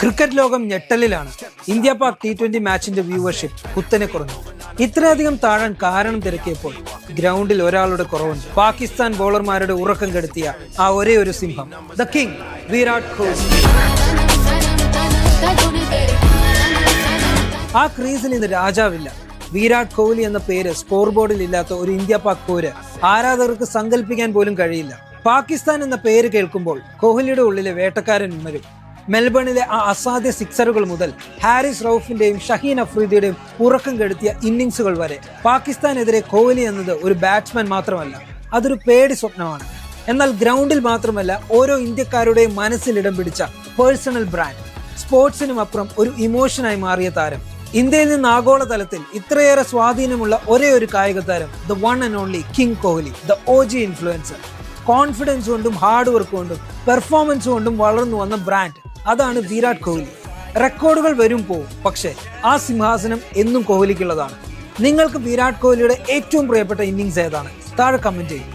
Cricket ലോകം ഞെട്ടലിലാണ്. India Pak T20 മാച്ചിന്റെ viewership കുത്തനെ കുറഞ്ഞു. ഇത്രയധികം താഴാൻ കാരണം തിരക്കിയപ്പോൾ ഗ്രൗണ്ടിൽ ഒരാളുടെ കുറവുണ്ട്. പാകിസ്ഥാൻ ബോളർമാരുടെ ഉറക്കം കെടുത്തിയ ആ ഒരേ ഒരു സിംഹം, ദ കിങ് വിരാട് കോഹ്ലി. ആ ക്രീസിൽ ഇന്ന് രാജാവില്ല. വിരാട് കോഹ്ലി എന്ന പേര് സ്കോർ ബോർഡിൽ ഇല്ലാത്ത ഒരു ഇന്ത്യ പാക് പോര് ആരാധകർക്ക് സങ്കല്പിക്കാൻ പോലും കഴിയില്ല. പാകിസ്ഥാൻ എന്ന പേര് കേൾക്കുമ്പോൾ കോഹ്ലിയുടെ ഉള്ളിലെ വേട്ടക്കാരൻ ഉണരും. മെൽബണിലെ ആ അസാധ്യ സിക്സറുകൾ മുതൽ ഹാരിസ് റൌഫിന്റെയും ഷഹീൻ അഫ്രീദിയുടെയും ഉറക്കം കെടുത്തിയ ഇന്നിംഗ്സുകൾ വരെ പാകിസ്ഥാനെതിരെ കോഹ്ലി എന്നത് ഒരു ബാറ്റ്സ്മാൻ മാത്രമല്ല, അതൊരു പേടി സ്വപ്നമാണ്. എന്നാൽ ഗ്രൗണ്ടിൽ മാത്രമല്ല, ഓരോ ഇന്ത്യക്കാരുടെയും മനസ്സിൽ ഇടം പിടിച്ച പേഴ്സണൽ ബ്രാൻഡ്, സ്പോർട്സിനും അപ്പുറം ഒരു ഇമോഷനായി മാറിയ താരം. ഇന്ത്യയിൽ നിന്ന് ആഗോളതലത്തിൽ ഇത്രയേറെ സ്വാധീനമുള്ള ഒരേ ഒരു കായിക താരം, the one and only king Kohli, the OG influencer. Confidence കൊണ്ടും ഹാർഡ് വർക്ക് കൊണ്ടും പെർഫോമൻസ് കൊണ്ടും വളർന്നു വന്ന ബ്രാൻഡ്, അതാണ് വിരാട് കോഹ്ലി. റെക്കോർഡുകൾ വരും പോവും, പക്ഷേ ആ സിംഹാസനം എന്നും കോഹ്ലിക്കുള്ളതാണ്. നിങ്ങൾക്ക് വിരാട് കോഹ്ലിയുടെ ഏറ്റവും പ്രിയപ്പെട്ട ഇന്നിംഗ്സ് ഏതാണ്? താഴെ കമന്റ് ചെയ്യും.